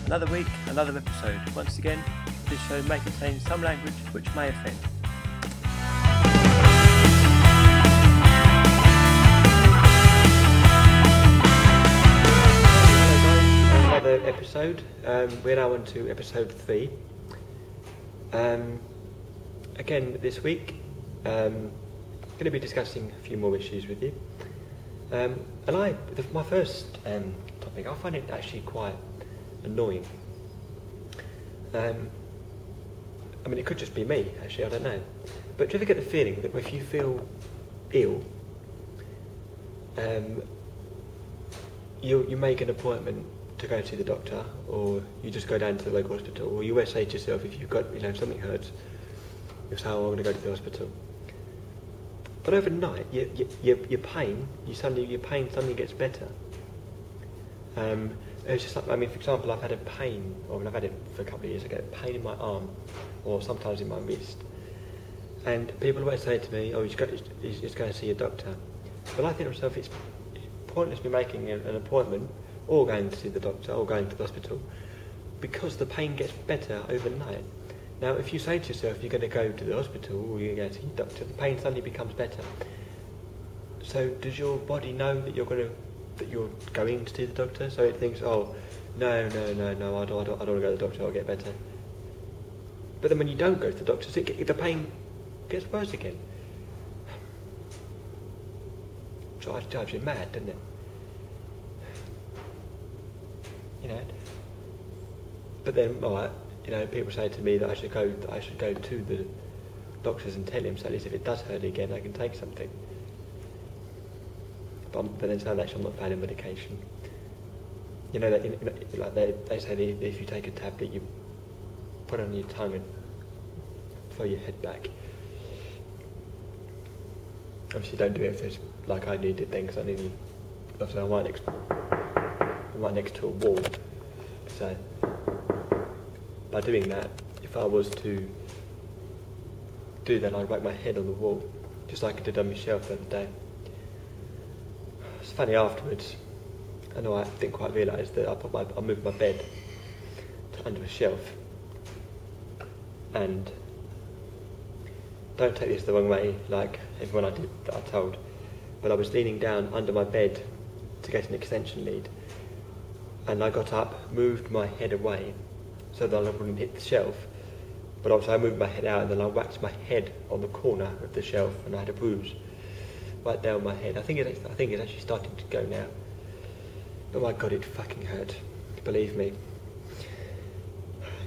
Another week, another episode. Once again, this show may contain some language which may offend. Another episode. We're now on to episode 3. Again, this week, going to be discussing a few more issues with you. My first topic, I find it actually quite annoying. I mean, it could just be me, actually, I don't know. But do you ever get the feeling that if you feel ill, you make an appointment to go to the doctor, or you just go down to the local hospital, or you always say to yourself, if you've got, something hurts, you'll say, oh, I'm going to go to the hospital. But overnight, your pain suddenly gets better. It's just like, I mean, for example, I've had a pain, or I've had it for a couple of years, I get a pain in my arm, or sometimes in my wrist. And people always say to me, oh, you just go and see a doctor. But I think to myself, it's pointless me making an appointment, or going to see the doctor, or going to the hospital, because the pain gets better overnight. Now, if you say to yourself you're going to go to the hospital, or you're going to see the doctor, the pain suddenly becomes better. So does your body know that you're going to see the doctor? So it thinks, oh, no, I don't want to go to the doctor, I'll get better. But then when you don't go to the doctor, the pain gets worse again. So it drives you mad, doesn't it? But then, people say to me that I should go to the doctors and tell him, so at least if it does hurt again, I can take something. But then saying that I'm not bad in medication. They say that if you take a tablet, you put it on your tongue and throw your head back. Obviously, don't do it if it's like I did then, because I'm right next to a wall. So by doing that, if I was to do that, I'd whack my head on the wall, just like I did on my shelf the other day. It's funny afterwards. I didn't quite realise that I moved my bed to under a shelf, and don't take this the wrong way, like everyone I told, but I was leaning down under my bed to get an extension lead, and I got up, moved my head away so that I wouldn't hit the shelf, but also I moved my head out and then I whacked my head on the corner of the shelf and I had a bruise right down my head. I think it's actually starting to go now. Oh my God, it fucking hurt. Believe me.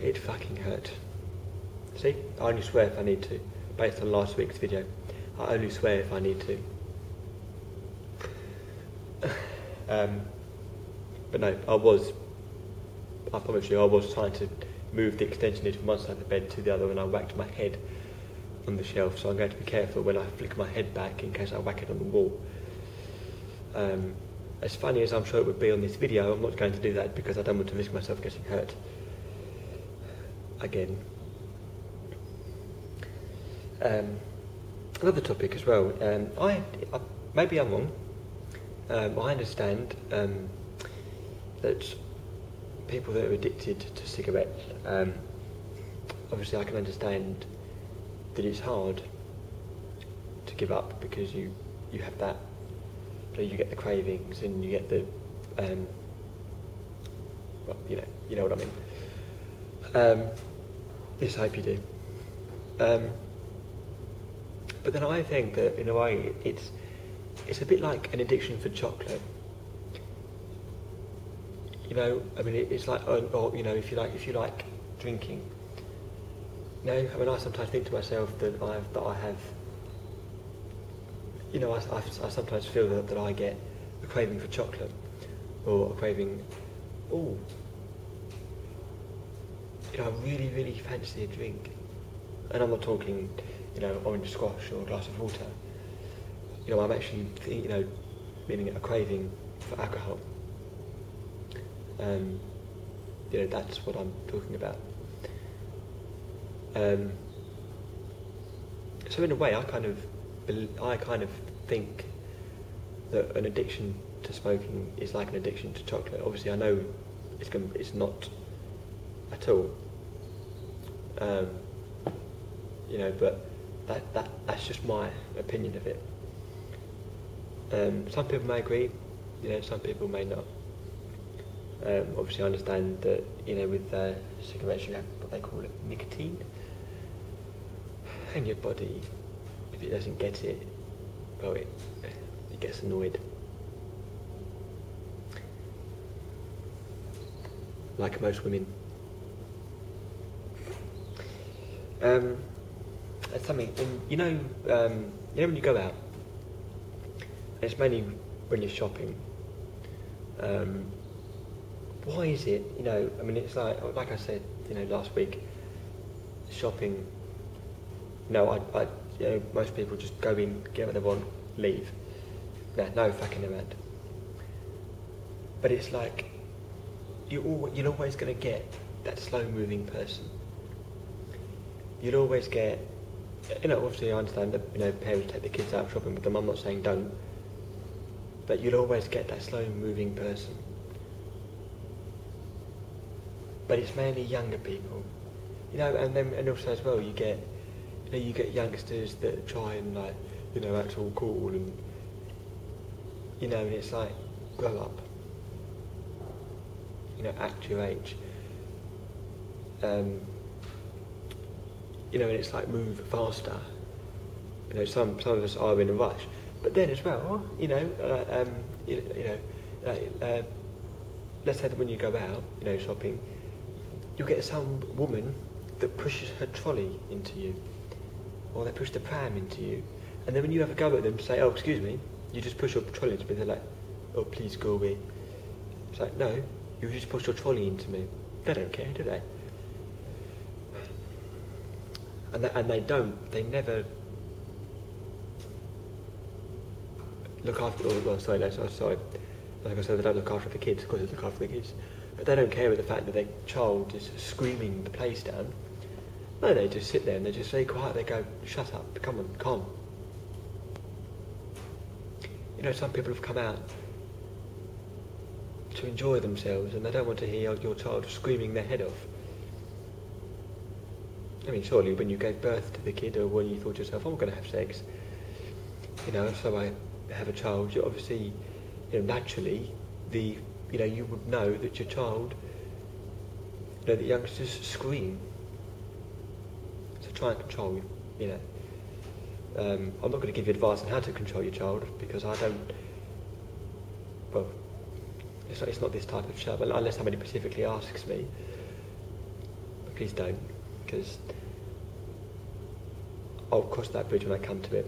It fucking hurt. See, I only swear if I need to, based on last week's video. I only swear if I need to. But no, I promise you, I was trying to move the extension lead from one side of the bed to the other, and I whacked my head on the shelf, so I'm going to be careful when I flick my head back in case I whack it on the wall. As funny as I'm sure it would be on this video, I'm not going to do that because I don't want to risk myself getting hurt again. Another topic as well, maybe I'm wrong, I understand that people that are addicted to cigarettes, obviously I can understand that it's hard to give up because you have that, you get the cravings and you get the, you know what I mean. Yes, I hope you do. But then I think that in a way it's a bit like an addiction for chocolate. It's like, or if you like drinking. I sometimes think to myself that I have. I sometimes feel that I get a craving for chocolate, or a craving. I really, really fancy a drink, and I'm not talking, orange squash or a glass of water. I'm actually, meaning a craving for alcohol. That's what I'm talking about. So in a way, I kind of think that an addiction to smoking is like an addiction to chocolate. Obviously, I know it's not at all. You know, but that's just my opinion of it. Some people may agree, you know, some people may not. Obviously I understand that, you know, with cigarettes you have what they call it nicotine, and your body, if it doesn't get it, well, it gets annoyed. Like most women. That's something, and you know when you go out, and it's mainly when you're shopping, why is it, you know, I mean, it's like I said, you know, last week, shopping, you know, you know, most people just go in, get what they want, leave. No fucking around. But it's like, you're always going to get that slow-moving person. You'll always get, you know, obviously I understand that, you know, parents take the kids out shopping with them, I'm not saying don't, but you'll always get that slow-moving person. But it's mainly younger people, you know, and also as well you get youngsters that try and, like, you know, act all cool, and, you know, and it's like, grow up, you know, act your age, you know, and it's like move faster. You know, some of us are in a rush, but then as well, you know, let's say that when you go out, you know, shopping, you'll get some woman that pushes her trolley into you, or they push the pram into you, and then when you have a go at them, say, oh, excuse me, you just push your trolley into me, they're like, oh, please go away. It's like, no, you just pushed your trolley into me. They don't care, do they? And they never look after, sorry, like I said, they don't look after the kids, of course they look after the kids, but they don't care with the fact that their child is screaming the place down. No, they just sit there and they're just very quiet, they go, shut up, come on, calm. You know, some people have come out to enjoy themselves and they don't want to hear your child screaming their head off. I mean, surely when you gave birth to the kid, or when you thought to yourself, I'm going to have sex, you know, so I have a child, you obviously, you know, naturally, you know, you would know that your child, you know, the youngsters scream. So try and control, you know. I'm not going to give you advice on how to control your child, because I don't, well, it's not this type of show, unless somebody specifically asks me. But please don't, because I'll cross that bridge when I come to it.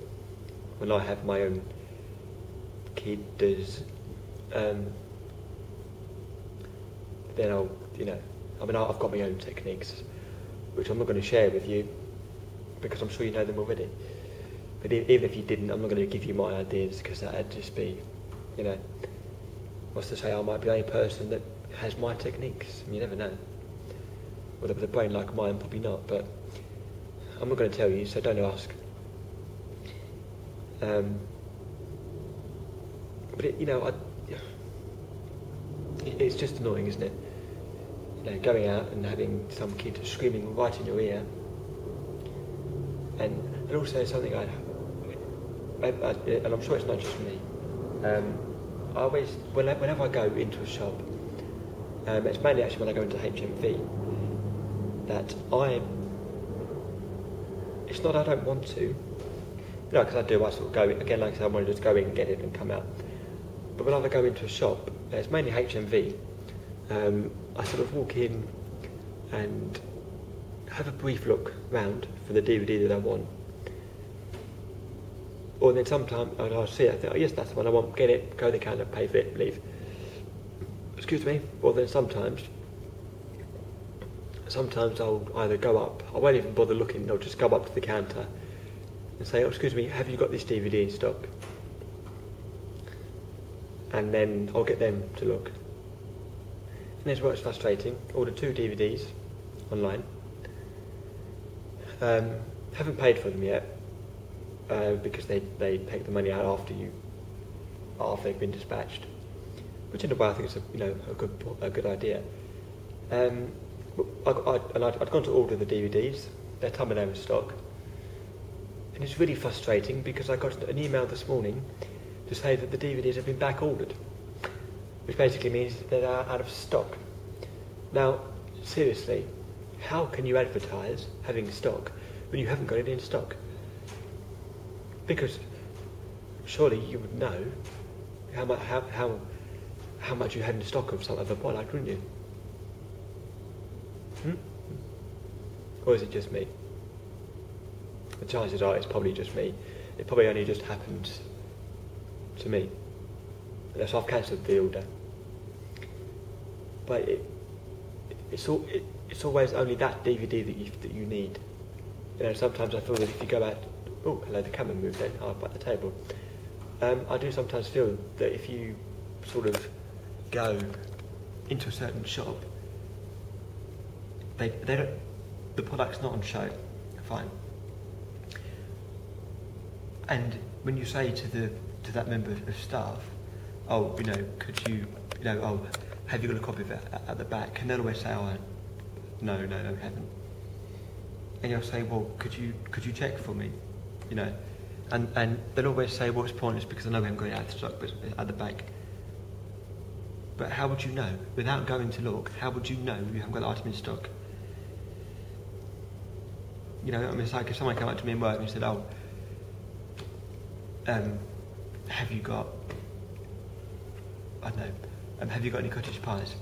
When I have my own kid, then I'll, you know, I mean, I've got my own techniques, which I'm not going to share with you, because I'm sure you know them already. But even if you didn't, I'm not going to give you my ideas, because that'd just be, you know, what's to say I might be the only person that has my techniques, and you never know. Well, with a brain like mine, probably not, but I'm not going to tell you, so don't ask. But it, you know, it's just annoying, isn't it? You know, going out and having some kid screaming right in your ear, and also something and I'm sure it's not just me. I always, whenever I go into a shop, it's mainly actually when I go into HMV, that it's not I don't want to, you know, because I do, I sort of go, again, like I said, I want to just go in and get it and come out. But when I go into a shop, it's mainly HMV, I sort of walk in and have a brief look round for the DVD that I want. Or then sometimes I'll see it, I think, oh yes, that's the one I want, get it, go to the counter, pay for it, leave. Excuse me. Or then sometimes I'll either go up, I won't even bother looking, I'll just go up to the counter and say, oh, excuse me, have you got this DVD in stock? And then I'll get them to look. And here's what's frustrating, ordered 2 DVDs online, haven't paid for them yet, because they take the money out after they've been dispatched, which in a way I think is a good idea. I'd gone to order the DVDs. They told me they were in stock. And it's really frustrating because I got an email this morning to say that the DVDs have been back ordered, which basically means that they're out of stock. Now, seriously, how can you advertise having stock when you haven't got it in stock? Because surely you would know how much you had in stock of some other product, wouldn't you? Or is it just me? The chances are it's probably just me. It probably only just happened to me. So I've cancelled the order. But it's always only that DVD that you need. You know, sometimes I feel that if you go out, oh hello, the camera moved then, up at the table. I do sometimes feel that if you sort of go into a certain shop, they don't, the product's not on show, fine. And when you say to that member of staff, oh, you know, could you, oh, have you got a copy of it at the back? And they'll always say, oh, no, I haven't. And you'll say, well, could you check for me, you know? And they'll always say, well, it's pointless because I know we haven't got it out of stock, but it's at the back. But how would you know? Without going to look, how would you know you haven't got the item in stock? You know, I mean, it's like if someone came up to me in work and said, oh, have you got, I don't know, have you got any cottage pies?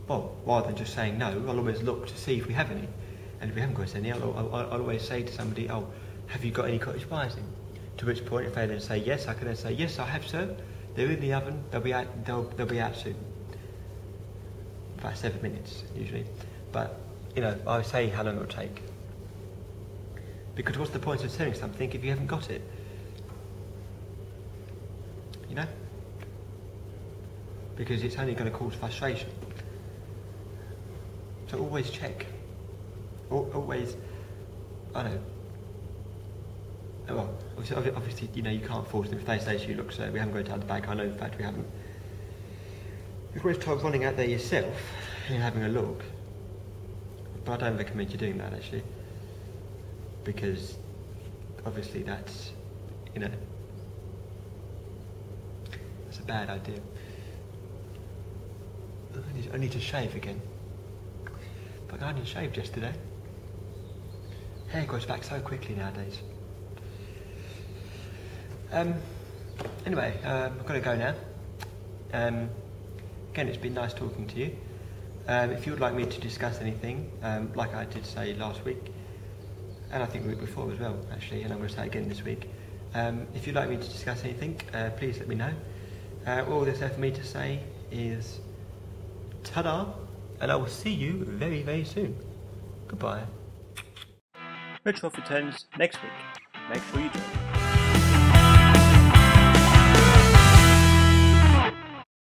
Well, rather than just saying no, I'll always look to see if we have any. And if we haven't got any, I'll always say to somebody, oh, have you got any cottage pies in? To which point, if they then say yes, I can then say, yes, I have, sir. They're in the oven, they'll be out soon. About 7 minutes, usually. But, you know, I say how long it'll take. Because what's the point of selling something if you haven't got it? You know? Because it's only going to cause frustration. So always check. Always, I don't know. Well, obviously, you know, you can't force them. If they say to you, look, sir, we haven't got it out the bag, I know in fact we haven't. You can always try running out there yourself and having a look. But I don't recommend you doing that, actually. Because, obviously, that's, you know, that's a bad idea. I need to shave again. But I only shaved yesterday. Hair grows back so quickly nowadays. Anyway, I've got to go now. Again, it's been nice talking to you. If you would like me to discuss anything, like I did say last week, and I think the week before as well, actually, and I'm going to say it again this week. If you'd like me to discuss anything, please let me know. All there's left for me to say is ta-da, and I will see you very, very soon. Goodbye. Mitch Relph returns next week. Make sure you join.